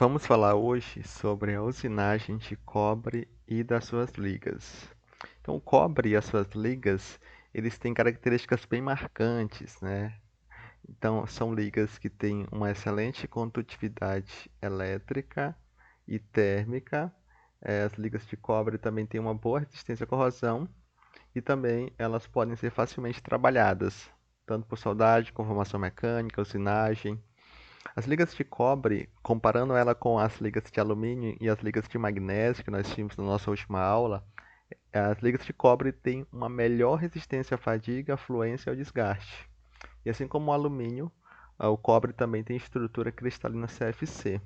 Vamos falar hoje sobre a usinagem de cobre e das suas ligas. Então, o cobre e as suas ligas, eles têm características bem marcantes, né? Então, são ligas que têm uma excelente condutividade elétrica e térmica. As ligas de cobre também têm uma boa resistência à corrosão e também elas podem ser facilmente trabalhadas, tanto por soldagem, conformação mecânica, usinagem. As ligas de cobre, comparando ela com as ligas de alumínio e as ligas de magnésio que nós tínhamos na nossa última aula, as ligas de cobre têm uma melhor resistência à fadiga, à fluência e ao desgaste. E assim como o alumínio, o cobre também tem estrutura cristalina CFC.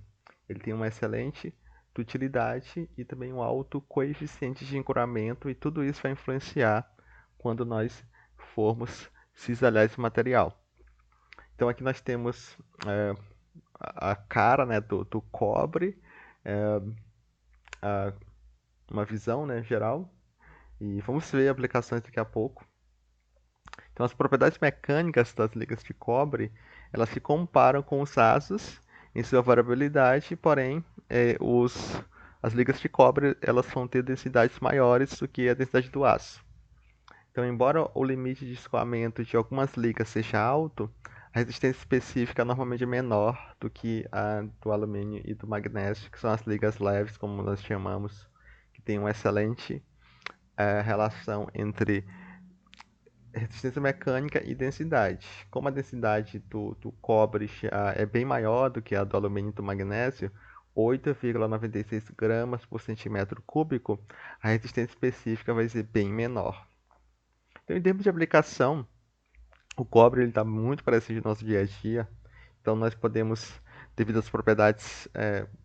Ele tem uma excelente dutilidade e também um alto coeficiente de encurramento, e tudo isso vai influenciar quando nós formos cisalhar esse material. Então aqui nós temos a cara, né, do cobre, é, uma visão, né, geral, e vamos ver aplicações daqui a pouco. Então as propriedades mecânicas das ligas de cobre, elas se comparam com os aços em sua variabilidade, porém as ligas de cobre elas vão ter densidades maiores do que a densidade do aço. Então, embora o limite de escoamento de algumas ligas seja alto, a resistência específica normalmente é menor do que a do alumínio e do magnésio, que são as ligas leves, como nós chamamos, que tem uma excelente relação entre resistência mecânica e densidade. Como a densidade do cobre já é bem maior do que a do alumínio e do magnésio, 8,96 gramas por centímetro cúbico, a resistência específica vai ser bem menor. Então, em termos de aplicação, o cobre está muito parecido com o nosso dia a dia. Então, nós podemos, devido às propriedades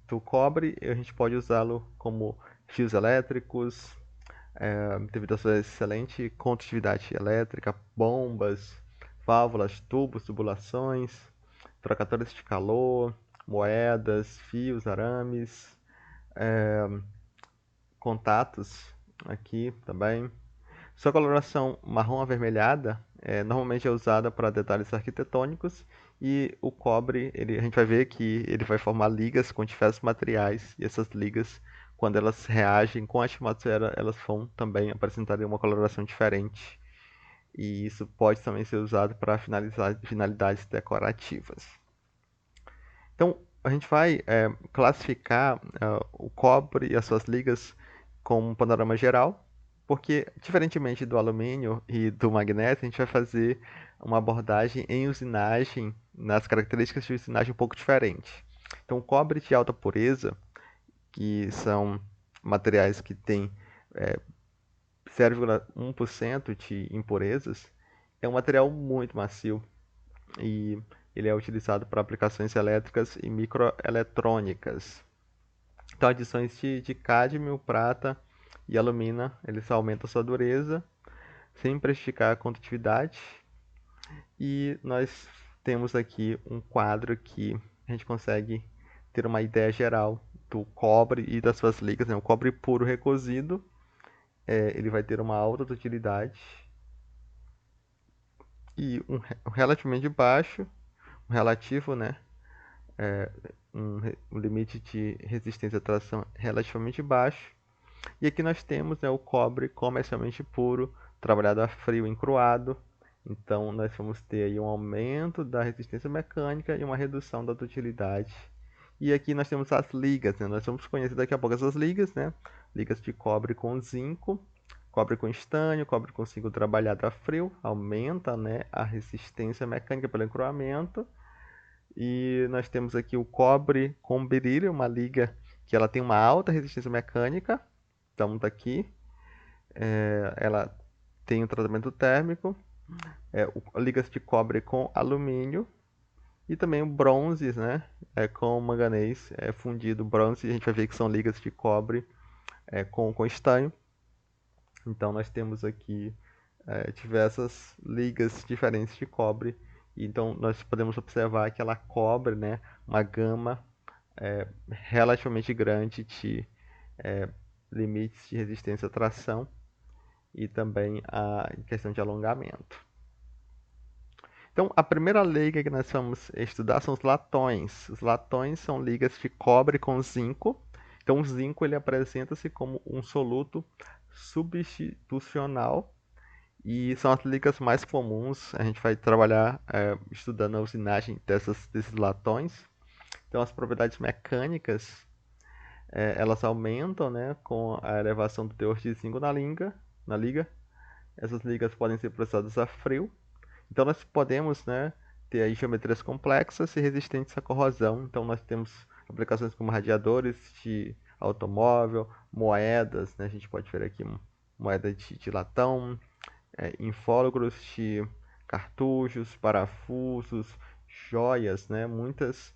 do cobre, a gente pode usá-lo como fios elétricos, devido à sua excelente condutividade elétrica, bombas, válvulas, tubos, tubulações, trocadores de calor, moedas, fios, arames, contatos aqui também. Sua coloração marrom avermelhada normalmente é usada para detalhes arquitetônicos, e o cobre, a gente vai ver que ele vai formar ligas com diversos materiais, e essas ligas, quando elas reagem com a atmosfera, elas vão também apresentar uma coloração diferente. E isso pode também ser usado para finalidades decorativas. Então, a gente vai classificar o cobre e as suas ligas com um panorama geral, porque, diferentemente do alumínio e do magnésio, a gente vai fazer uma abordagem em usinagem, nas características de usinagem um pouco diferente. Então, o cobre de alta pureza, que são materiais que têm 0,1% de impurezas, é um material muito macio e ele é utilizado para aplicações elétricas e microeletrônicas. Então, adições de cádmio, prata e alumina, eles aumentam sua dureza, sem prejudicar a condutividade. E nós temos aqui um quadro que a gente consegue ter uma ideia geral do cobre e das suas ligas, né? O cobre puro recozido, ele vai ter uma alta dutilidade e um relativamente baixo, um relativo, né? Um limite de resistência à tração relativamente baixo. E aqui nós temos, né, o cobre comercialmente puro, trabalhado a frio encruado. Então nós vamos ter aí um aumento da resistência mecânica e uma redução da dutilidade. E aqui nós temos as ligas, né? Nós vamos conhecer daqui a pouco essas ligas, né? Ligas de cobre com zinco, cobre com estânio, cobre com zinco trabalhado a frio, aumenta, né, a resistência mecânica pelo encruamento. E nós temos aqui o cobre com berílio, uma liga que ela tem uma alta resistência mecânica. Então tá aqui, ela tem um tratamento térmico, ligas de cobre com alumínio e também o bronze, né, com manganês fundido. Bronze, a gente vai ver que são ligas de cobre com estanho. Então nós temos aqui diversas ligas diferentes de cobre. Então nós podemos observar que ela cobre, né, uma gama relativamente grande de limites de resistência à tração e também a questão de alongamento. Então, a primeira liga que nós vamos estudar são os latões. Os latões são ligas de cobre com zinco. Então, o zinco ele apresenta-se como um soluto substitucional e são as ligas mais comuns. A gente vai trabalhar estudando a usinagem desses latões. Então, as propriedades mecânicas elas aumentam, né, com a elevação do teor de zinco na liga. Essas ligas podem ser processadas a frio. Então nós podemos, né, ter aí geometrias complexas e resistentes à corrosão. Então nós temos aplicações como radiadores de automóvel, moedas, né, a gente pode ver aqui moeda de latão, invólucros de cartuchos, parafusos, joias, né, muitas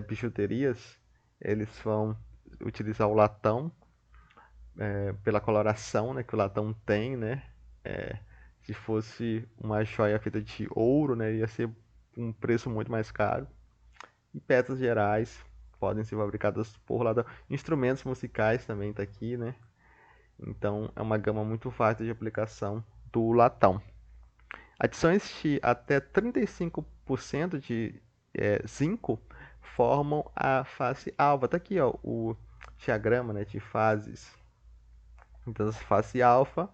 bijuterias, eles vão utilizar o latão pela coloração, né, que o latão tem, né? Se fosse uma joia feita de ouro, né, ia ser um preço muito mais caro. E peças gerais podem ser fabricadas por latão. Instrumentos musicais também está aqui, né? Então é uma gama muito vasta de aplicação do latão. Adições de até 35% de zinco formam a face alfa. Está aqui ó, o diagrama, né, de fases. Então, a face alfa,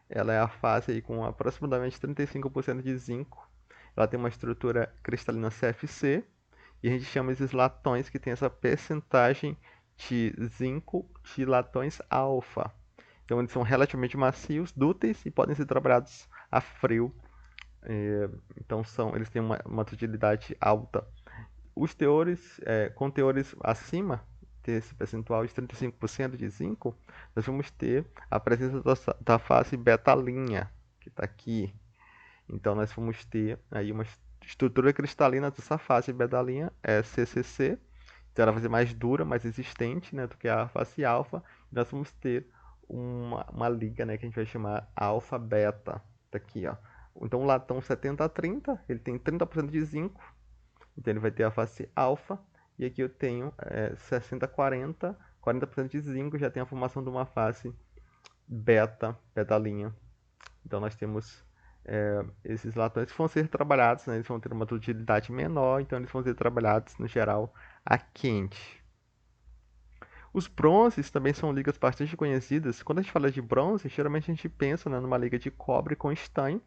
ela é a face aí com aproximadamente 35% de zinco. Ela tem uma estrutura cristalina CFC e a gente chama esses latões que tem essa percentagem de zinco de latões alfa. Então, eles são relativamente macios, dúteis e podem ser trabalhados a frio. Então, eles têm uma dutilidade alta. Os teores, com teores acima desse percentual de 35% de zinco, nós vamos ter a presença da face betalinha, que está aqui. Então, nós vamos ter aí uma estrutura cristalina dessa face betalinha, CCC. Então, ela vai ser mais dura, mais resistente, né, do que a face alfa. E nós vamos ter uma liga, né, que a gente vai chamar alfa-beta. Está aqui, ó. Então, o latão 70-30, ele tem 30% de zinco. Então ele vai ter a face alfa. E aqui eu tenho 60-40, 40% de zinco, já tem a formação de uma face betalinha. Então nós temos esses latões que vão ser trabalhados, né? Eles vão ter uma dutilidade menor, então eles vão ser trabalhados no geral a quente. Os bronzes também são ligas bastante conhecidas. Quando a gente fala de bronze, geralmente a gente pensa, né, numa liga de cobre com estanho,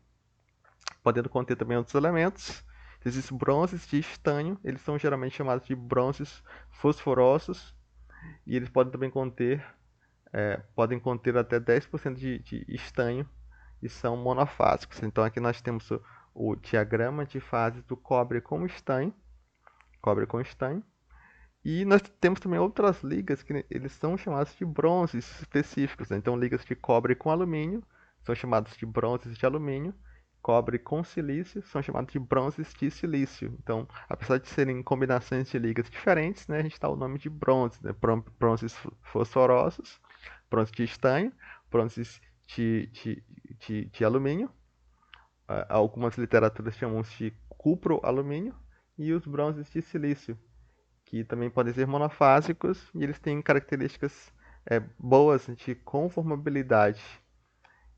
podendo conter também outros elementos. Esses bronzes de estanho, eles são geralmente chamados de bronzes fosforosos e eles podem também podem conter até 10% de estanho e são monofásicos. Então aqui nós temos o diagrama de fases do cobre com estanho, e nós temos também outras ligas que eles são chamados de bronzes específicos, né? Então ligas de cobre com alumínio são chamados de bronzes de alumínio, cobre com silício são chamados de bronzes de silício. Então, apesar de serem combinações de ligas diferentes, né, a gente dá o nome de bronze, né? Bronzes fosforosos, bronze de estanho, bronzes de alumínio. Algumas literaturas chamam de cupro-alumínio e os bronzes de silício, que também podem ser monofásicos e eles têm características boas de conformabilidade.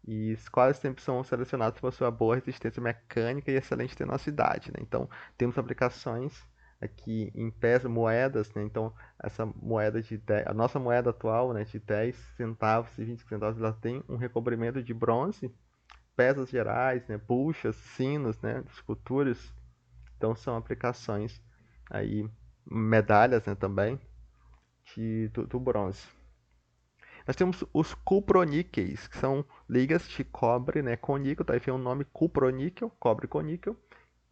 E quase sempre são selecionados por sua boa resistência mecânica e excelente tenacidade, né? Então, temos aplicações aqui em peças, moedas, né? Então, essa moeda a nossa moeda atual, né, de 10 centavos e 20 centavos, ela tem um recobrimento de bronze, peças gerais, né, buchas, sinos, né, esculturas. Então, são aplicações aí, medalhas, né, também do bronze. Nós temos os cuproníqueis, que são ligas de cobre, né, com níquel, daí vem o nome cuproníquel, cobre com níquel,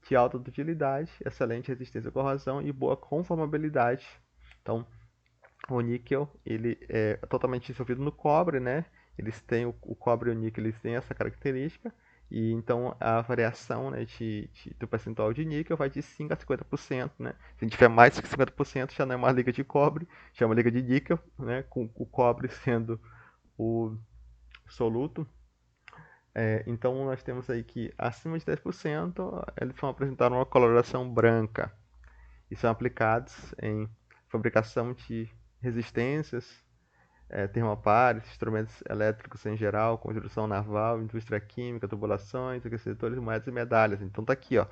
de alta dutilidade, excelente resistência à corrosão e boa conformabilidade. Então, o níquel ele é totalmente dissolvido no cobre, né? Eles têm o cobre e o níquel, eles têm essa característica. E então a variação, né, do percentual de níquel vai de 5 a 50%, né? Se a gente tiver mais de 50%, já não é uma liga de cobre, já é uma liga de níquel, né? Com o cobre sendo o soluto. Então nós temos aí que acima de 10% eles vão apresentar uma coloração branca e são aplicados em fabricação de resistências, termopares, instrumentos elétricos em geral, construção naval, indústria química, tubulações, aquecedores, moedas e medalhas. Então tá aqui, ó,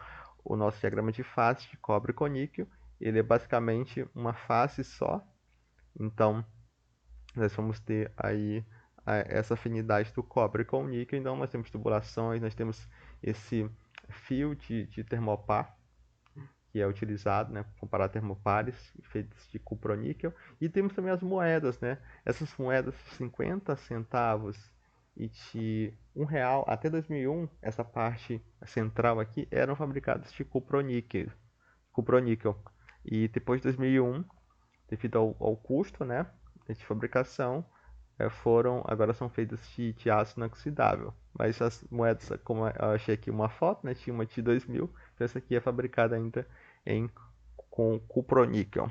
o nosso diagrama de face de cobre com níquel, ele é basicamente uma face só. Então, nós vamos ter aí essa afinidade do cobre com o níquel. Então, nós temos tubulações, nós temos esse fio de termopar, que é utilizado, né, para comparar termopares feitos de cuproníquel. E temos também as moedas, né? Essas moedas de 50 centavos e de R$ 1 até 2001, essa parte central aqui, eram fabricadas de cuproníquel. E depois de 2001, devido ao custo, né, de fabricação, agora são feitas de aço inoxidável. Mas as moedas, como eu achei aqui uma foto, né, tinha uma de 2000, então essa aqui é fabricada ainda com cuproníquel.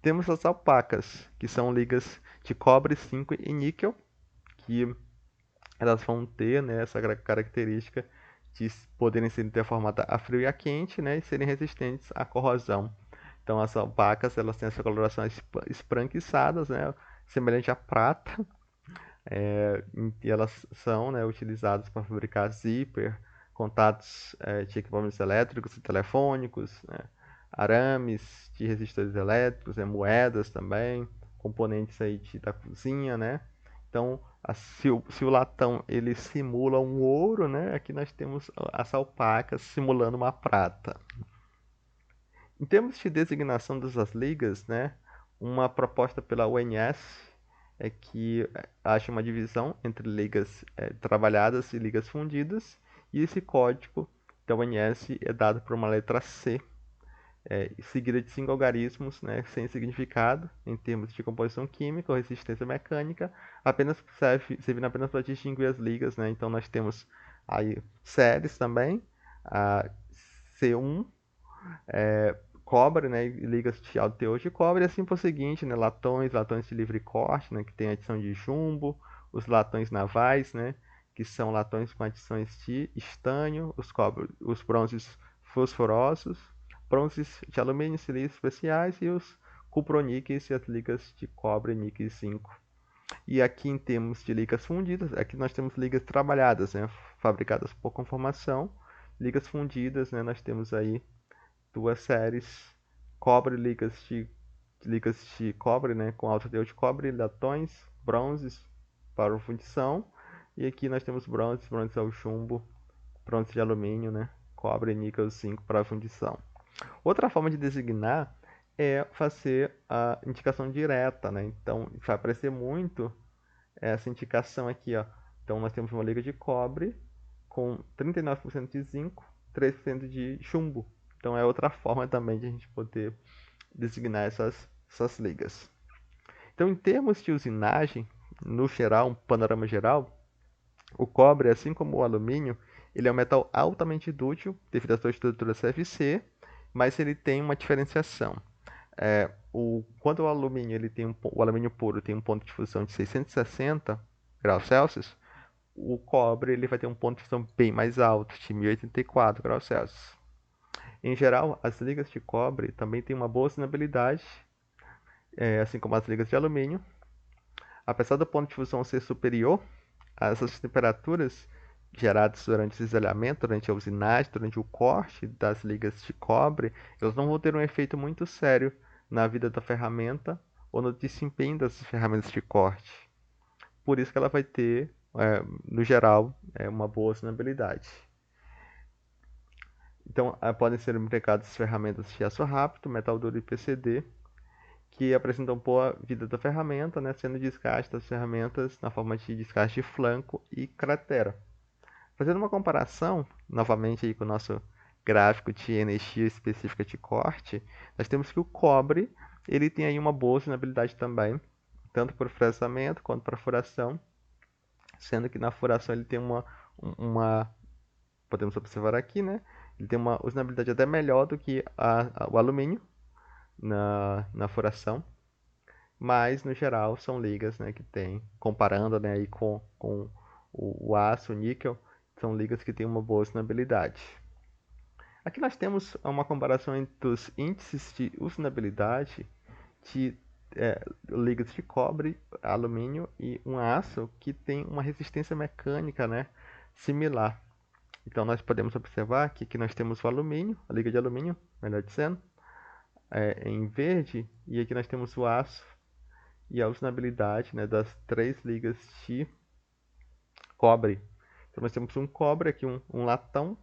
Temos as alpacas, que são ligas de cobre, zinco e níquel, que elas vão ter, né, essa característica de poderem ser deformadas a frio e a quente, né, e serem resistentes à corrosão. Então as alpacas, elas têm essa coloração esbranquiçadas, né, semelhante à prata, e elas são, né, utilizadas para fabricar zíper, contatos de equipamentos elétricos e telefônicos, né, arames de resistores elétricos, né, moedas também, componentes aí da cozinha, né? Então, se o latão ele simula um ouro, né? Aqui nós temos as alpacas simulando uma prata. Em termos de designação dessas ligas, né? Uma proposta pela ONS é que acha uma divisão entre ligas trabalhadas e ligas fundidas, e esse código da ONS é dado por uma letra C, seguida de 5 algarismos, né, sem significado em termos de composição química ou resistência mecânica, servindo apenas para distinguir as ligas, né? Então nós temos aí séries também, a C1, cobre, né, ligas de alto teor de cobre, e assim por seguinte, né, latões de livre corte, né, que tem adição de chumbo, os latões navais, né, que são latões com adições de estânio, os bronzes fosforosos, bronzes de alumínio, silícios especiais e os cuproníqueis e as ligas de cobre, níquel e zinco. E aqui em termos de ligas fundidas, aqui nós temos ligas trabalhadas, né, fabricadas por conformação, ligas fundidas, né, nós temos aí duas séries, cobre, ligas de cobre, né, com alto teor de cobre, latões, bronzes para fundição, e aqui nós temos bronzes ao chumbo, bronze de alumínio, né, cobre, níquel, zinco para fundição. Outra forma de designar é fazer a indicação direta, né? Então vai aparecer muito essa indicação aqui, ó. Então nós temos uma liga de cobre com 39% de zinco, 3% de chumbo. Então é outra forma também de a gente poder designar essas ligas. Então, em termos de usinagem, no geral, um panorama geral, o cobre, assim como o alumínio, ele é um metal altamente dúctil devido à sua estrutura CFC, mas ele tem uma diferenciação. Quando o alumínio, o alumínio puro tem um ponto de fusão de 660 graus Celsius, o cobre ele vai ter um ponto de fusão bem mais alto, de 1084 graus Celsius. Em geral, as ligas de cobre também têm uma boa assinabilidade, assim como as ligas de alumínio. Apesar do ponto de fusão ser superior, essas temperaturas geradas durante o cisalhamento, durante a usinagem, durante o corte das ligas de cobre, elas não vão ter um efeito muito sério na vida da ferramenta ou no desempenho das ferramentas de corte. Por isso que ela vai ter, no geral, uma boa assinabilidade. Então, podem ser aplicadas ferramentas de aço rápido, metal duro e PCD, que apresentam boa vida da ferramenta, né, sendo desgaste das ferramentas na forma de desgaste de flanco e cratera. Fazendo uma comparação, novamente aí com o nosso gráfico de energia específica de corte, nós temos que o cobre ele tem aí uma boa assinabilidade também, tanto para fresamento quanto para furação, sendo que na furação ele tem uma podemos observar aqui, né? Ele tem uma usinabilidade até melhor do que o alumínio na furação, mas no geral são ligas, né, que tem, comparando, né, aí com o aço, o níquel, são ligas que têm uma boa usinabilidade. Aqui nós temos uma comparação entre os índices de usinabilidade de ligas de cobre, alumínio e um aço que tem uma resistência mecânica, né, similar. Então nós podemos observar que aqui nós temos o alumínio, a liga de alumínio, melhor dizendo, em verde, e aqui nós temos o aço e a usinabilidade, né, das 3 ligas de cobre. Então nós temos um cobre, aqui um latão,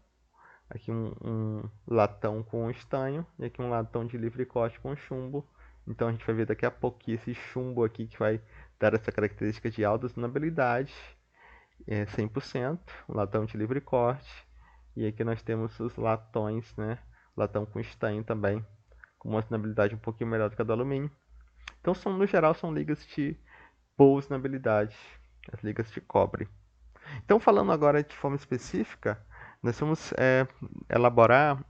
aqui um latão com estanho, e aqui um latão de livre corte com chumbo. Então a gente vai ver daqui a pouco que esse chumbo aqui que vai dar essa característica de alta usinabilidade, 100%, um latão de livre corte. E aqui nós temos os latões, né? Latão com estanho também, com uma usinabilidade um pouquinho melhor do que a do alumínio. Então, no geral, são ligas de boa usinabilidade, as ligas de cobre. Então, falando agora de forma específica, nós vamos elaborar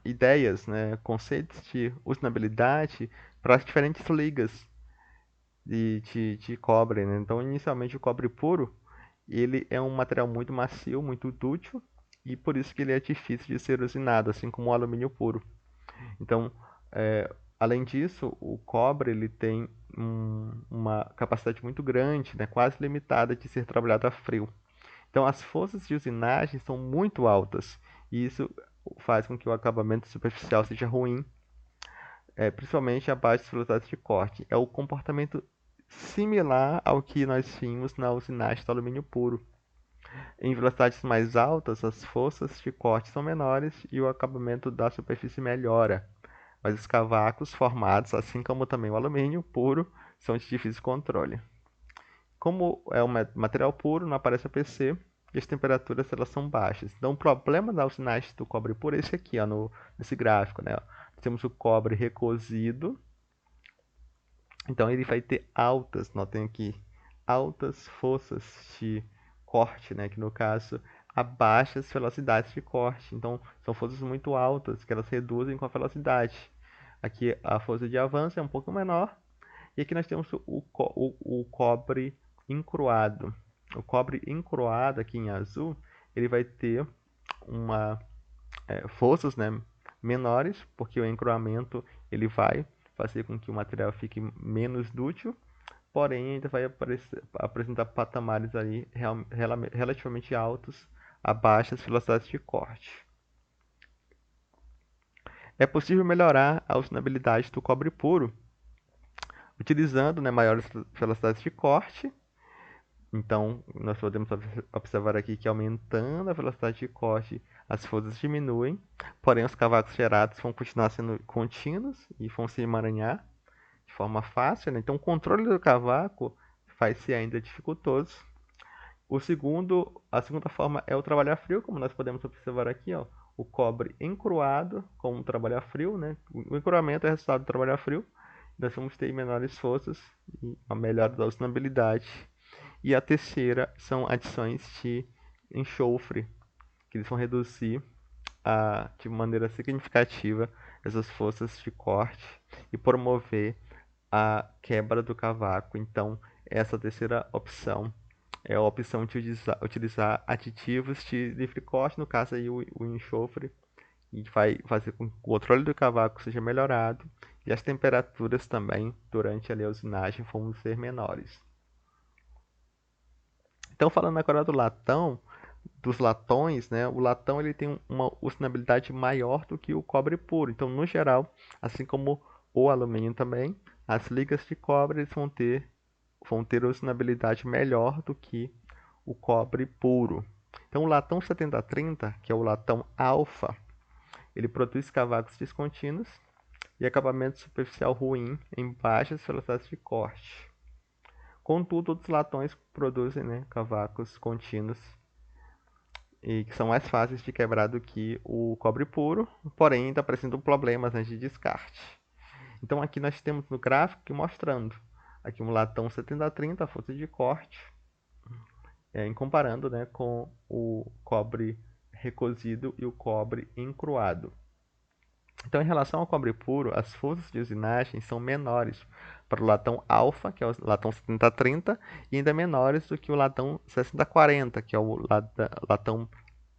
ideias, né, conceitos de usinabilidade para as diferentes ligas de cobre, né? Então, inicialmente, o cobre puro, ele é um material muito macio, muito dúctil, e por isso que ele é difícil de ser usinado, assim como o alumínio puro. Então, além disso, o cobre ele tem uma capacidade muito grande, né, quase limitada de ser trabalhado a frio. Então, as forças de usinagem são muito altas, e isso faz com que o acabamento superficial seja ruim, principalmente a baixas velocidades de corte. É o comportamento similar ao que nós vimos na usinagem do alumínio puro. Em velocidades mais altas, as forças de corte são menores e o acabamento da superfície melhora, mas os cavacos formados, assim como também o alumínio puro, são de difícil controle. Como é um material puro, não aparece APC e as temperaturas elas são baixas. Então, o problema da usinagem do cobre puro é esse aqui, ó, nesse gráfico, né? Temos o cobre recosido, então ele vai ter notem aqui, altas forças de corte, né? Que no caso, a baixas velocidades de corte. Então, são forças muito altas que elas reduzem com a velocidade. Aqui a força de avanço é um pouco menor. E aqui nós temos o cobre encruado. O cobre encruado aqui em azul, ele vai ter forças, né, menores, porque o encruamento ele vai fazer com que o material fique menos dúctil, porém ainda vai apresentar patamares aí relativamente altos a baixas velocidades de corte. É possível melhorar a usinabilidade do cobre puro utilizando, né, maiores velocidades de corte. Então, nós podemos observar aqui que aumentando a velocidade de corte, as forças diminuem, porém os cavacos gerados vão continuar sendo contínuos e vão se emaranhar de forma fácil, né? Então, o controle do cavaco vai ser ainda dificultoso. A segunda forma é o trabalho a frio, como nós podemos observar aqui, ó, o cobre encruado com o trabalho a frio, né? O encruamento é resultado do trabalho a frio. Nós vamos ter menores forças e uma melhora da usinabilidade. E a terceira são adições de enxofre, que eles vão reduzir de maneira significativa essas forças de corte e promover a quebra do cavaco. Então, essa terceira opção é a opção de utilizar aditivos de livre corte, no caso aí o enxofre, e vai fazer com que o controle do cavaco seja melhorado e as temperaturas também durante a usinagem vão ser menores. Então, falando agora do latão, dos latões, né? O latão ele tem uma usinabilidade maior do que o cobre puro. Então, no geral, assim como o alumínio também, as ligas de cobre eles vão ter usinabilidade melhor do que o cobre puro. Então, o latão 7030, que é o latão alfa, ele produz cavacos descontínuos e acabamento superficial ruim em baixas velocidades de corte. Contudo, outros latões produzem, né, cavacos contínuos e que são mais fáceis de quebrar do que o cobre puro, porém ainda apresentam problemas, né, de descarte. Então aqui nós temos no gráfico mostrando aqui um latão 7030, a força de corte, em comparando, né, com o cobre recosido e o cobre encruado. Então, em relação ao cobre puro, as forças de usinagem são menores para o latão alfa, que é o latão 7030, e ainda menores do que o latão 6040, que é o latão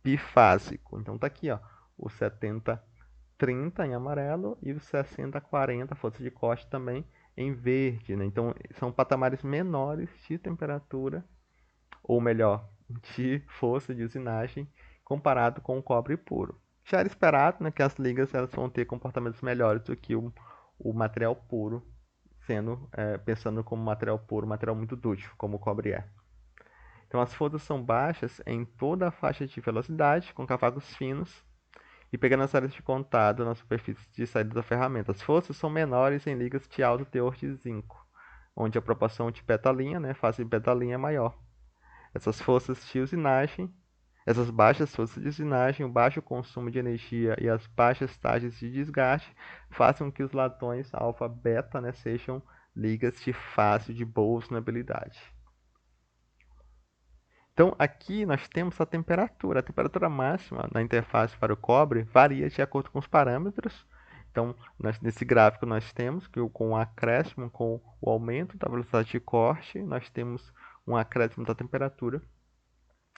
bifásico. Então, está aqui, ó, o 7030 em amarelo e o 6040, força de corte também em verde, né? Então, são patamares menores de temperatura, ou melhor, de força de usinagem, comparado com o cobre puro. Já era esperado, né, que as ligas elas vão ter comportamentos melhores do que o material puro, pensando como material puro, material muito dúctil, como o cobre é. Então as forças são baixas em toda a faixa de velocidade, com cavacos finos, e pegando as áreas de contato na superfície de saída da ferramenta. As forças são menores em ligas de alto teor de zinco, onde a proporção de beta-linha, né, face de beta-linha é maior. Essas baixas forças de usinagem, o baixo consumo de energia e as baixas taxas de desgaste façam que os latões alfa-beta, né, sejam ligas de fácil de boa usinabilidade. Então, aqui nós temos a temperatura. A temperatura máxima na interface para o cobre varia de acordo com os parâmetros. Então, nesse gráfico nós temos que com o acréscimo, com o aumento da velocidade de corte, nós temos um acréscimo da temperatura.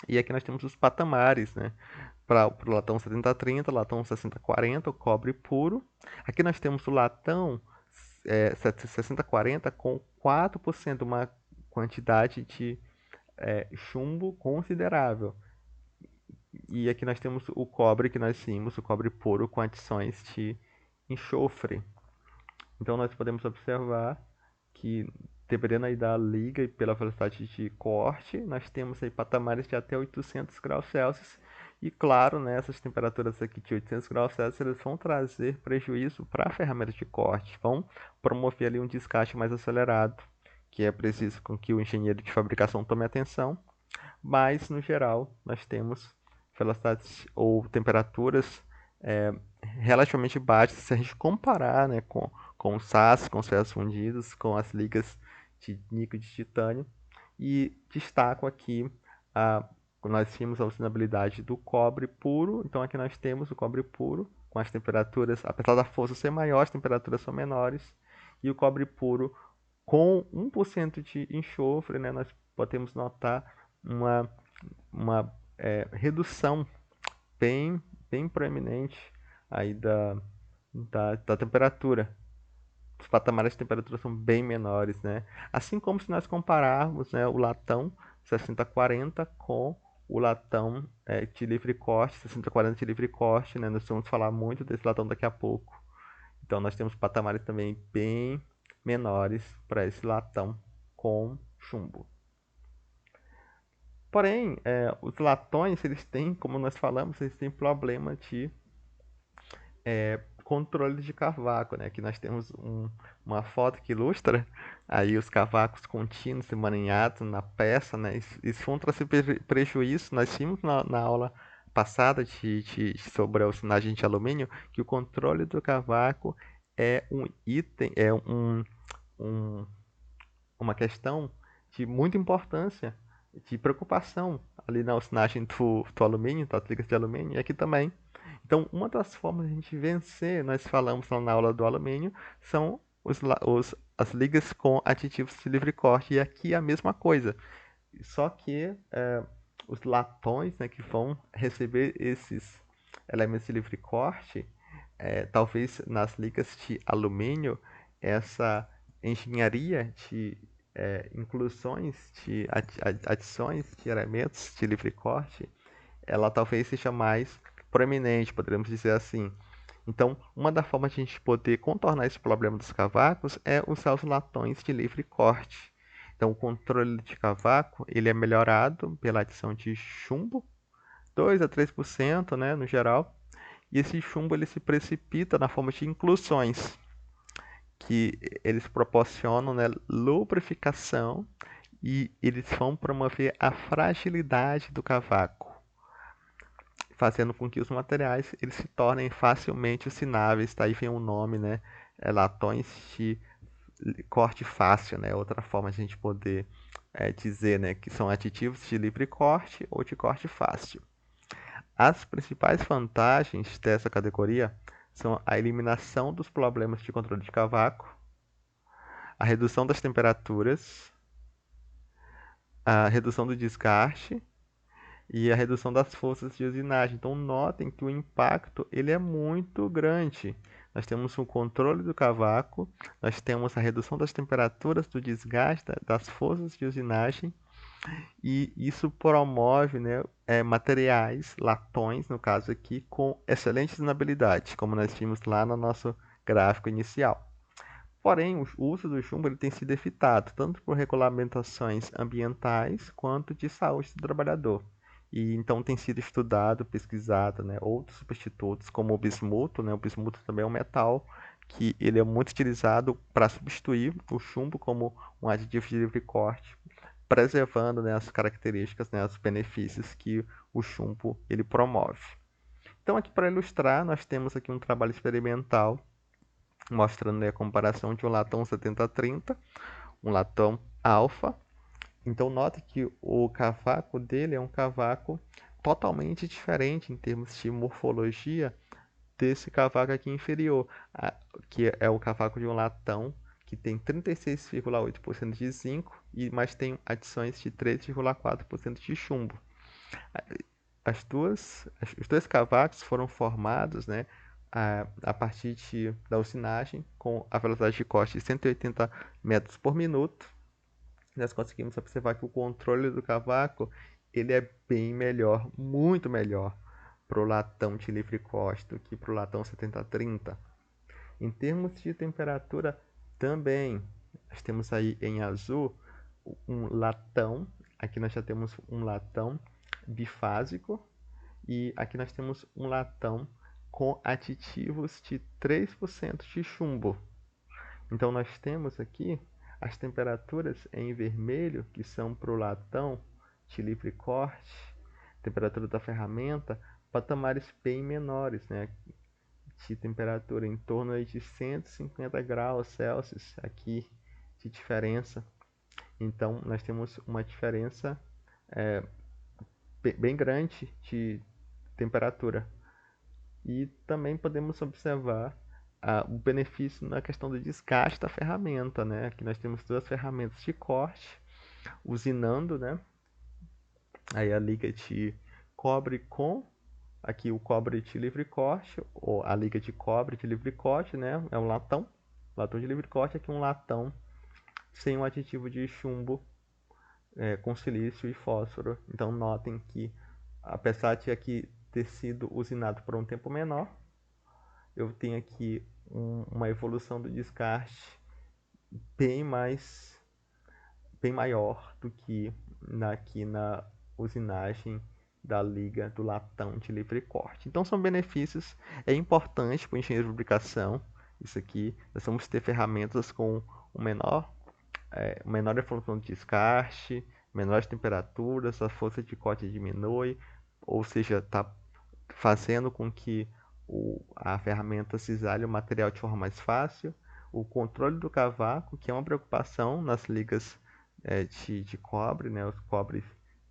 E aqui nós temos os patamares, né? Para o latão 7030, latão 6040, o cobre puro. Aqui nós temos o latão 6040 com 4%, uma quantidade de chumbo considerável. E aqui nós temos o cobre que nós vimos, o cobre puro com adições de enxofre. Então nós podemos observar que, dependendo aí da liga e pela velocidade de corte, nós temos aí patamares de até 800 graus Celsius. E claro, né, essas temperaturas aqui de 800 graus Celsius eles vão trazer prejuízo para a ferramenta de corte, vão promover ali um desgaste mais acelerado, que é preciso com que o engenheiro de fabricação tome atenção. Mas, no geral, nós temos velocidades ou temperaturas relativamente baixas se a gente comparar, né, com os SAS, com os ferros fundidos, com as ligas de níquel e de titânio. E destaco aqui nós vimos a usinabilidade do cobre puro. Então aqui nós temos o cobre puro com as temperaturas, apesar da força ser maior, as temperaturas são menores. E o cobre puro com 1% de enxofre, né, nós podemos notar uma redução bem proeminente aí da temperatura. Os patamares de temperatura são bem menores, né? Assim como se nós compararmos, né, o latão 6040 com o latão de livre corte, 6040 de livre corte, né? Nós vamos falar muito desse latão daqui a pouco. Então nós temos patamares também bem menores para esse latão com chumbo. Porém, os latões, eles têm, como nós falamos, eles têm problema de controle de cavaco, né? Aqui nós temos uma foto que ilustra aí os cavacos contínuos emaranhados na peça, né? Isso vão trazer prejuízo. Nós vimos na aula passada sobre a usinagem de alumínio que o controle do cavaco é um item, uma questão de muita importância, de preocupação ali na usinagem do alumínio, das ligas de alumínio, e aqui também. Então, uma das formas de a gente vencer, nós falamos lá na aula do alumínio, são as ligas com aditivos de livre corte, e aqui é a mesma coisa. Só que os latões, né, que vão receber esses elementos de livre corte, talvez nas ligas de alumínio, essa engenharia de inclusões de adições de elementos de livre corte, ela talvez seja mais proeminente, poderíamos dizer assim. Então, uma das formas de a gente poder contornar esse problema dos cavacos é usar os latões de livre corte. Então, o controle de cavaco ele é melhorado pela adição de chumbo, 2 a 3%, né, no geral, e esse chumbo ele se precipita na forma de inclusões, que eles proporcionam, né, lubrificação e eles vão promover a fragilidade do cavaco, fazendo com que os materiais eles se tornem facilmente usináveis. Daí vem o nome, né, latões de corte fácil, né, outra forma de a gente poder dizer, né, que são aditivos de livre corte ou de corte fácil. As principais vantagens dessa categoria são a eliminação dos problemas de controle de cavaco, a redução das temperaturas, a redução do desgaste e a redução das forças de usinagem. Então notem que o impacto ele é muito grande. Nós temos o controle do cavaco, nós temos a redução das temperaturas, do desgaste, das forças de usinagem E isso promove, né, materiais, latões, no caso aqui, com excelente usabilidade, como nós vimos lá no nosso gráfico inicial. Porém, o uso do chumbo ele tem sido evitado, tanto por regulamentações ambientais quanto de saúde do trabalhador. E então tem sido estudado, pesquisado, né, outros substitutos, como o bismuto, né? O bismuto também é um metal que ele é muito utilizado para substituir o chumbo como um aditivo de livre corte, preservando, né, as características, né, os benefícios que o chumbo ele promove. Então aqui para ilustrar, nós temos aqui um trabalho experimental mostrando, né, a comparação de um latão 7030, um latão alfa. Então note que o cavaco dele é um cavaco totalmente diferente em termos de morfologia desse cavaco aqui inferior, que é o cavaco de um latão que tem 36,8% de zinco e mais tem adições de 3,4% de chumbo. Os dois cavacos foram formados, né, a partir da usinagem com a velocidade de corte de 180 metros por minuto. Nós conseguimos observar que o controle do cavaco ele é bem melhor, muito melhor para o latão de livre corte do que para o latão 7030. Em termos de temperatura também, nós temos aí em azul um latão, aqui nós já temos um latão bifásico e aqui nós temos um latão com aditivos de 3% de chumbo. Então nós temos aqui as temperaturas em vermelho, que são para o latão de livre corte, temperatura da ferramenta, patamares bem menores, né? De temperatura em torno aí de 150 graus Celsius aqui de diferença. Então nós temos uma diferença bem grande de temperatura. E também podemos observar o benefício na questão do desgaste da ferramenta, né? Aqui nós temos duas ferramentas de corte, usinando, né? Aí a liga de cobre com aqui o cobre de livre corte, ou a liga de cobre de livre corte, né? É um latão de livre corte, aqui um latão sem um aditivo de chumbo com silício e fósforo. Então notem que apesar de aqui ter sido usinado por um tempo menor, eu tenho aqui uma evolução do desgaste bem maior do que aqui na usinagem da liga do latão de livre corte. Então são benefícios, é importante para o engenheiro de lubrificação, isso aqui, nós vamos ter ferramentas com menor evolução de desgaste, menores temperaturas, a força de corte diminui, ou seja, está fazendo com que a ferramenta cisalhe o material de forma mais fácil. O controle do cavaco, que é uma preocupação nas ligas de cobre, né,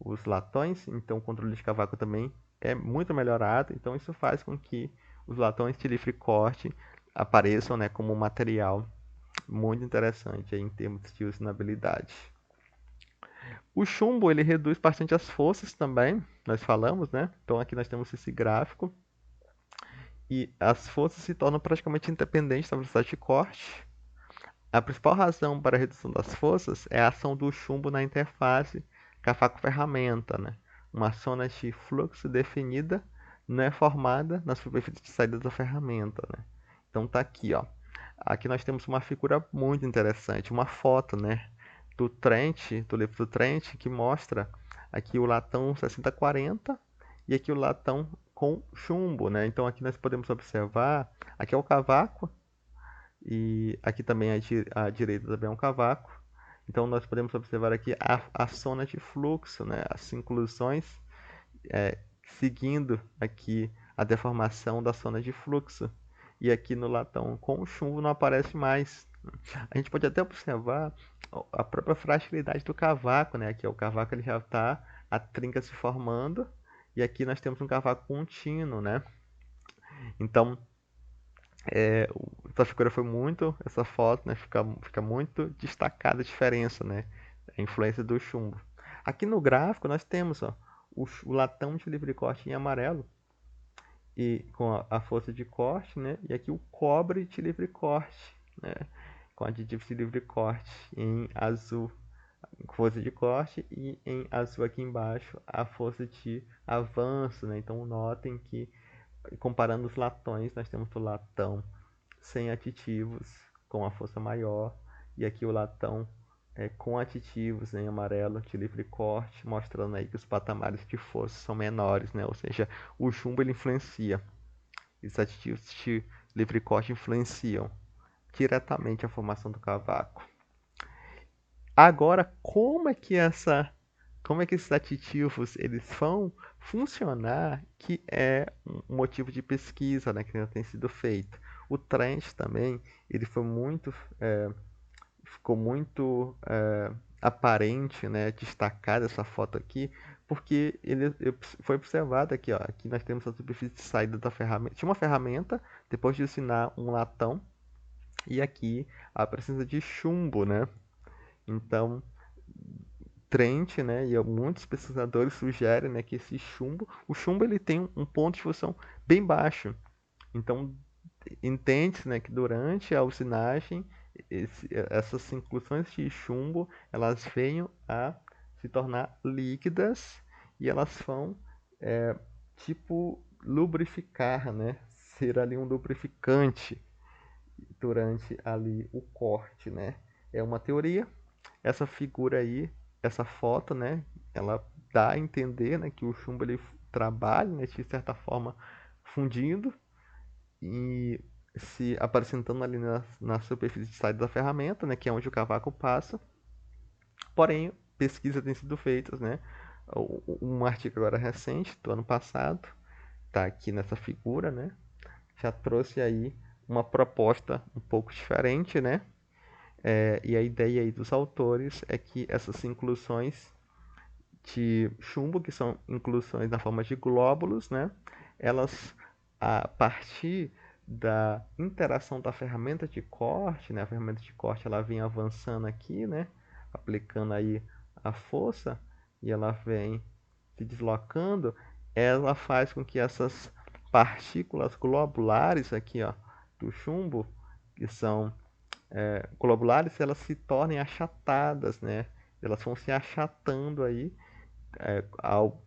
os latões, então o controle de cavaco também é muito melhorado, então isso faz com que os latões de livre corte apareçam, né, como um material muito interessante aí, em termos de usinabilidade. O chumbo ele reduz bastante as forças também, nós falamos, né? Então aqui nós temos esse gráfico e as forças se tornam praticamente independentes da velocidade de corte. A principal razão para a redução das forças é a ação do chumbo na interface cavaco-ferramenta, né? Uma zona de fluxo definida não é formada na superfície de saída da ferramenta, né? Então tá aqui, ó. Aqui nós temos uma figura muito interessante, uma foto, né, do livro do Trent, que mostra aqui o latão 6040 e aqui o latão com chumbo, né? Então aqui nós podemos observar, aqui é o cavaco e aqui também à direita também é um cavaco. Então nós podemos observar aqui a zona de fluxo, né? As inclusões seguindo aqui a deformação da zona de fluxo. E aqui no latão com chumbo não aparece mais. A gente pode até observar a própria fragilidade do cavaco, né? Aqui o cavaco ele já está a trinca se formando e aqui nós temos um cavaco contínuo, né? Então essa figura foi muito, essa foto, né? Fica muito destacada a diferença, né? A influência do chumbo. Aqui no gráfico nós temos, ó, o latão de livre corte em amarelo e com a força de corte, né? E aqui o cobre de livre corte, né? Com aditivo de livre corte em azul. força de corte, e em azul aqui embaixo a força de avanço, né? Então notem que, comparando os latões, nós temos o latão sem aditivos com a força maior, e aqui o latão com aditivos em amarelo de livre corte, mostrando aí que os patamares de força são menores, né? Ou seja, o chumbo ele influencia, esses aditivos de livre corte influenciam diretamente a formação do cavaco. Agora, como é que esses aditivos eles vão funcionar, que é um motivo de pesquisa, né, que ainda tem sido feito. O Trent também, ele ficou muito aparente, né, destacada essa foto aqui, porque ele foi observado aqui, ó, aqui nós temos a superfície de saída da ferramenta, tinha uma ferramenta, depois de ensinar um latão, e aqui a presença de chumbo, né? Então, Trent, né, e muitos pesquisadores sugerem, né, que o chumbo ele tem um ponto de fusão bem baixo. Então, entende-se, né, que durante a usinagem essas inclusões de chumbo elas venham a se tornar líquidas e elas vão tipo lubrificar, né, ser ali um lubrificante durante ali o corte, né? É uma teoria. Essa figura aí, essa foto, né, ela dá a entender, né, que o chumbo ele trabalha, né, de certa forma fundindo e se apresentando ali na superfície de saída da ferramenta, né, que é onde o cavaco passa. Porém, pesquisas têm sido feitas, né? Um artigo agora recente, do ano passado, está aqui nessa figura, né? Já trouxe aí uma proposta um pouco diferente, né? E a ideia aí dos autores é que essas inclusões de chumbo, que são inclusões na forma de glóbulos, né? Elas, a partir da interação da ferramenta de corte, né? A ferramenta de corte ela vem avançando aqui, né? Aplicando aí a força e ela vem se deslocando, ela faz com que essas partículas globulares aqui, ó, do chumbo, que são globulares, elas se tornem achatadas, né? Elas vão se achatando aí ao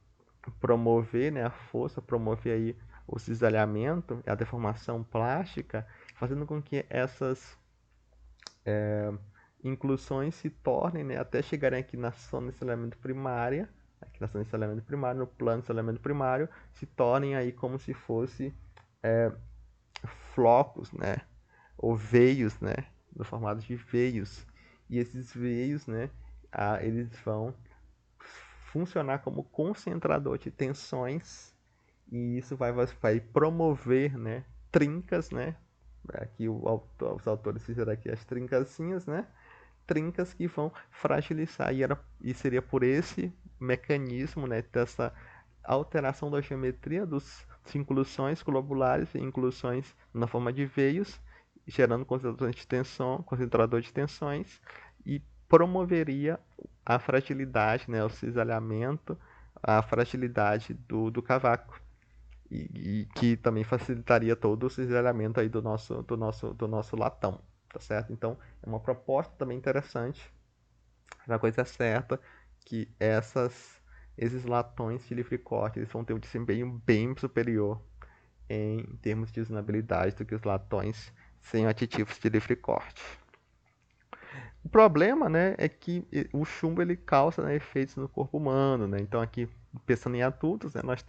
promover, né, a força, promover aí o cisalhamento, a deformação plástica, fazendo com que essas inclusões se tornem, né, até chegarem aqui na zona de cisalhamento primária, aqui na zona de cisalhamento primário, no plano de cisalhamento primário, se tornem aí como se fosse flocos, né, ou veios, né, no formato de veios. E esses veios, né, eles vão funcionar como concentrador de tensões e isso vai promover, né, trincas, né, aqui os autores fizeram aqui as trincacinhas, né, trincas que vão fragilizar e seria por esse mecanismo, né, dessa alteração da geometria dos inclusões globulares e inclusões na forma de veios, gerando concentrador de tensões e promoveria a fragilidade, né, o cisalhamento, a fragilidade do cavaco. E que também facilitaria todo o cisalhamento aí do nosso latão, tá certo? Então, é uma proposta também interessante, a coisa certa, que esses latões de livre corte eles vão ter um desempenho bem superior em termos de usabilidade do que os latões sem aditivos de livre corte. O problema, né, é que o chumbo ele causa, né, efeitos no corpo humano, né? Então aqui pensando em adultos, né, nós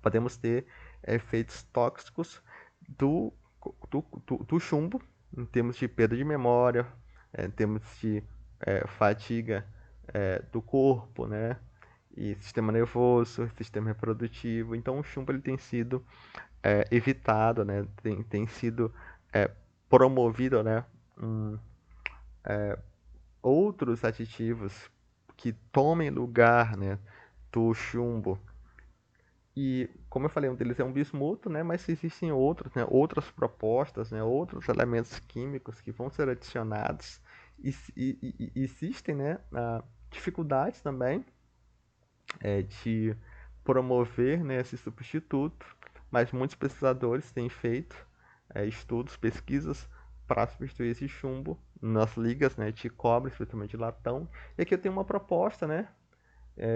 podemos ter efeitos tóxicos do, do chumbo em termos de perda de memória, em termos de fadiga do corpo, né? E sistema nervoso, sistema reprodutivo. Então o chumbo ele tem sido evitado, né? Tem sido promovido, né? Outros aditivos que tomem lugar, né, do chumbo. E, como eu falei, um deles é um bismuto, né, mas existem outros, né, outras propostas, né, outros elementos químicos que vão ser adicionados. E existem, né, dificuldades também de promover, né, esse substituto, mas muitos pesquisadores têm feito estudos, pesquisas para substituir esse chumbo nas ligas, né, de cobre, especialmente de latão. E aqui eu tenho uma proposta, né,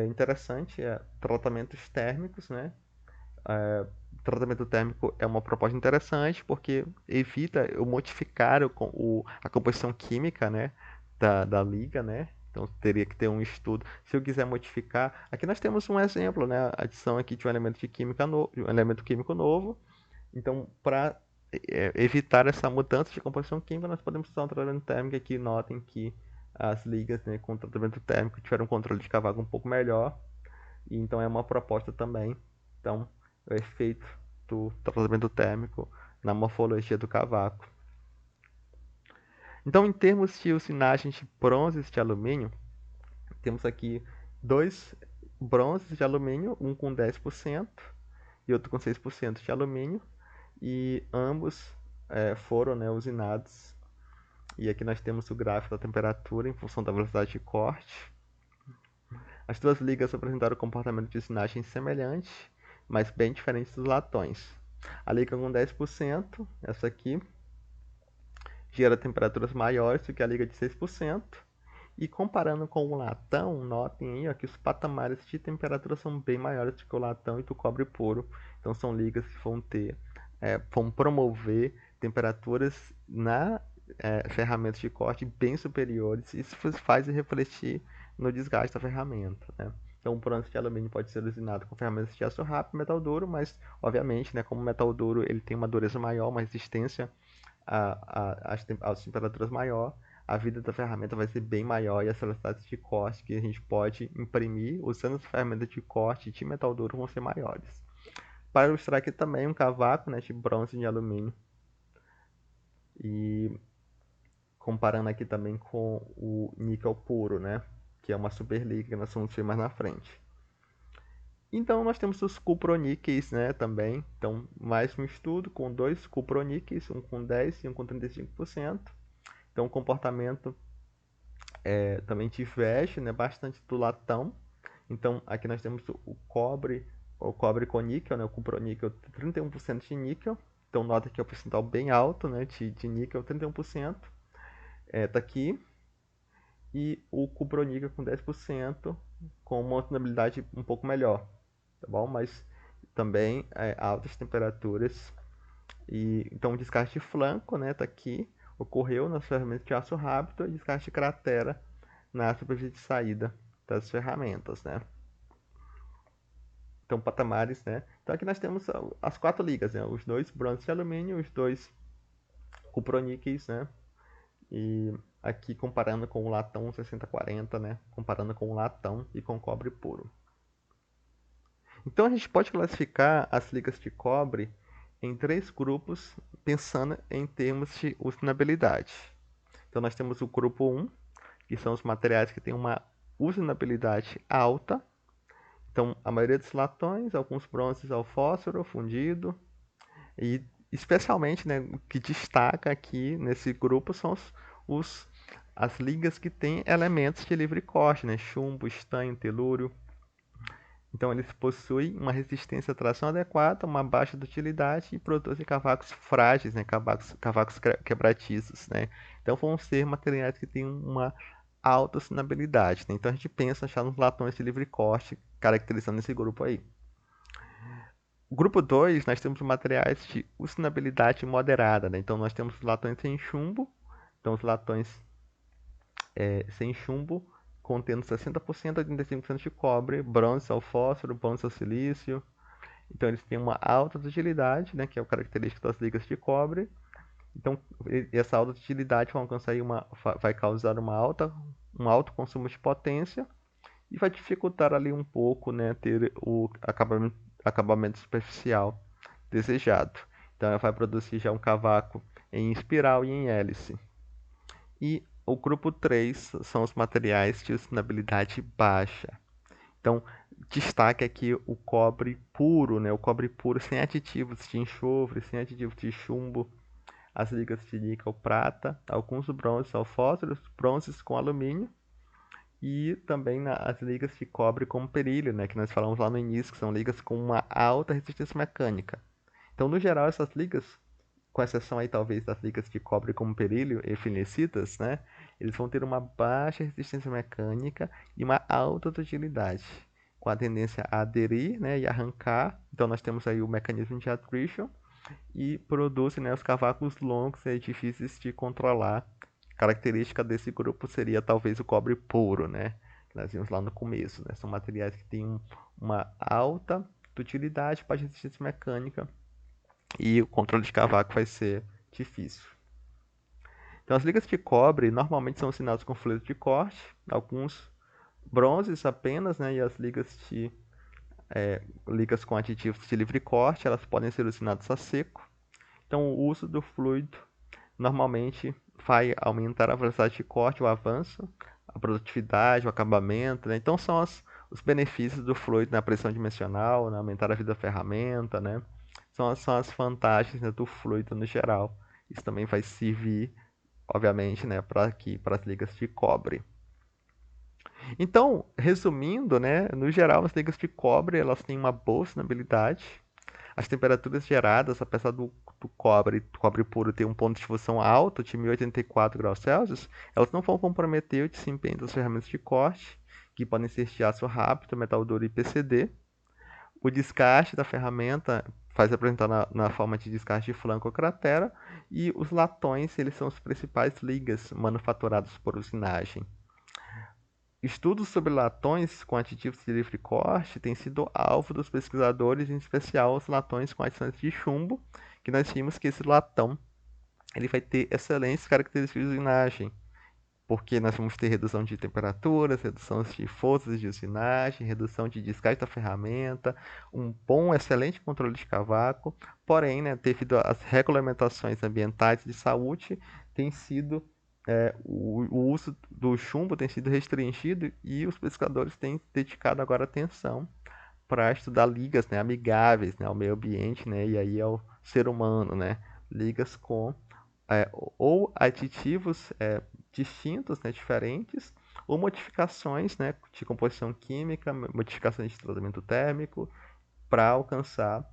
interessante, tratamentos térmicos, né. Tratamento térmico é uma proposta interessante porque evita eu modificar a composição química, né, da liga, né. Então teria que ter um estudo. Se eu quiser modificar, aqui nós temos um exemplo, né, a adição aqui de um elemento de química um elemento químico novo. Então, para evitar essa mudança de composição química, nós podemos usar um tratamento térmico. Aqui notem que as ligas, né, com tratamento térmico tiveram um controle de cavaco um pouco melhor, e então é uma proposta também. Então, o efeito do tratamento térmico na morfologia do cavaco. Então, em termos de usinagem de bronzes de alumínio, temos aqui dois bronzes de alumínio, um com 10% e outro com 6% de alumínio, e ambos foram, né, usinados. E aqui nós temos o gráfico da temperatura em função da velocidade de corte. As duas ligas apresentaram comportamento de usinagem semelhante, mas bem diferentes dos latões. A liga com 10%, essa aqui, gera temperaturas maiores do que a liga de 6%. E comparando com o latão, notem aí ó, que os patamares de temperatura são bem maiores do que o latão e do cobre puro. Então são ligas que vão promover temperaturas na ferramentas de corte bem superiores. Isso faz refletir no desgaste da ferramenta, né? Então, o bronze de alumínio pode ser usinado com ferramentas de aço rápido e metal duro, mas, obviamente, né, como o metal duro ele tem uma dureza maior, uma resistência às temperaturas maior, a vida da ferramenta vai ser bem maior e as velocidades de corte que a gente pode imprimir usando as ferramentas de corte de metal duro vão ser maiores. Para ilustrar aqui também um cavaco, né, de bronze e de alumínio. E comparando aqui também com o níquel puro, né, que é uma superliga que nós vamos ver mais na frente. Então nós temos os cuproníqueis, né, também. Então, mais um estudo com dois cuproníqueis, um com 10 e um com 35%. Então, o comportamento também diverge, né, bastante do latão. Então, aqui nós temos o cobre com níquel, né, o cuproníquel 31% de níquel. Então, nota que é um percentual bem alto, né, de níquel 31%. Tá aqui. E o cuproníquel com 10%, com uma oscilabilidade um pouco melhor, tá bom? Mas também altas temperaturas. E então o desgaste de flanco, né, tá aqui, ocorreu nas ferramentas de aço rápido e desgaste de cratera na superfície de saída das ferramentas, né? Então patamares, né? Então aqui nós temos as quatro ligas, né? Os dois bronzes de alumínio, os dois cuproníqueis, né? E aqui comparando com o latão 6040, né? Comparando com o latão e com o cobre puro. Então a gente pode classificar as ligas de cobre em três grupos, pensando em termos de usinabilidade. Então nós temos o grupo 1, que são os materiais que têm uma usinabilidade alta. Então a maioria dos latões, alguns bronzes ao fósforo fundido, e especialmente, né, o que destaca aqui nesse grupo são as ligas que têm elementos de livre corte, né, chumbo, estanho, telúrio. Então eles possuem uma resistência à tração adequada, uma baixa dutilidade e produzem cavacos frágeis, né? Cavacos quebradiços, né? Então vão ser materiais que têm uma alta usinabilidade, né? Então a gente pensa já nos latões de livre corte, caracterizando esse grupo aí. O grupo 2, nós temos materiais de usinabilidade moderada, né? Então nós temos os latões sem chumbo, então os latões sem chumbo contendo 60% a 85% de cobre, bronze ao fósforo, bronze ao silício. Então eles têm uma alta dutilidade, né, que é o característico das ligas de cobre. Então essa alta dutilidade vai causar um alto consumo de potência e vai dificultar ali um pouco, né, ter o acabamento superficial desejado. Então ela vai produzir já um cavaco em espiral e em hélice. E o grupo 3 são os materiais de usinabilidade baixa. Então, destaque aqui o cobre puro, né? O cobre puro sem aditivos de enxofre, sem aditivos de chumbo, as ligas de níquel prata, alguns bronzes ao fósforo, bronzes com alumínio e também as ligas de cobre com berílio, né? Que nós falamos lá no início, que são ligas com uma alta resistência mecânica. Então, no geral, essas ligas, com exceção aí talvez das ligas de cobre como berílio e fenicitas, né? Eles vão ter uma baixa resistência mecânica e uma alta dutilidade, com a tendência a aderir, né, e arrancar. Então nós temos aí o mecanismo de attrition e produzem, né, os cavacos longos e difíceis de controlar. Característica desse grupo seria talvez o cobre puro, né? Que nós vimos lá no começo, né? São materiais que têm uma alta dutilidade, baixa resistência mecânica e o controle de cavaco vai ser difícil. Então as ligas de cobre normalmente são assinadas com fluido de corte, alguns bronzes apenas, né? E as ligas com aditivos de livre corte, elas podem ser assinadas a seco. Então o uso do fluido normalmente vai aumentar a velocidade de corte, o avanço, a produtividade, o acabamento, né? Então são os benefícios do fluido na pressão dimensional, né? Aumentar a vida da ferramenta, né? São as vantagens, né, do fluido no geral. Isso também vai servir, obviamente, né, para as ligas de cobre. Então, resumindo, né, no geral, as ligas de cobre elas têm uma boa funcionalidade. As temperaturas geradas, apesar do cobre puro ter um ponto de fusão alto, de 1084 graus Celsius, elas não vão comprometer o desempenho das ferramentas de corte, que podem ser de aço rápido, metal duro e PCD. O desgaste da ferramenta faz apresentar na forma de desgaste de flanco ou cratera, e os latões eles são as principais ligas manufaturadas por usinagem. Estudos sobre latões com aditivos de livre corte têm sido alvo dos pesquisadores, em especial os latões com adições de chumbo, que nós vimos que esse latão ele vai ter excelentes características de usinagem, porque nós vamos ter redução de temperaturas, redução de forças de usinagem, redução de desgaste da ferramenta, um bom, excelente controle de cavaco, porém, né, devido às regulamentações ambientais de saúde, tem sido o uso do chumbo tem sido restringido e os pesquisadores têm dedicado agora atenção para estudar ligas, né, amigáveis, né, ao meio ambiente, né, e aí ao ser humano, né, ligas com ou aditivos distintos, né, diferentes, ou modificações, né, de composição química, modificações de tratamento térmico, para alcançar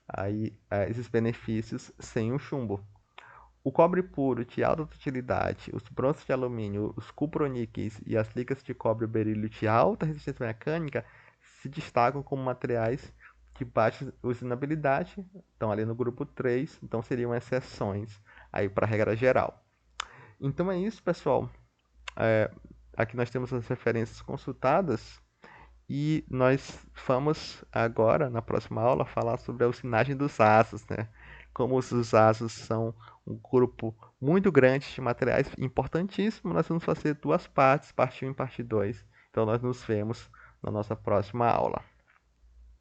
aí esses benefícios sem o chumbo. O cobre puro de alta utilidade, os bronzes de alumínio, os cuproníqueis e as ligas de cobre berílio de alta resistência mecânica se destacam como materiais de baixa usinabilidade, estão ali no grupo 3, então seriam exceções aí para a regra geral. Então é isso, pessoal. Aqui nós temos as referências consultadas e nós vamos agora, na próxima aula, falar sobre a usinagem dos aços, né? Como os aços são um grupo muito grande de materiais importantíssimo, nós vamos fazer duas partes, parte 1 e parte 2. Então nós nos vemos na nossa próxima aula.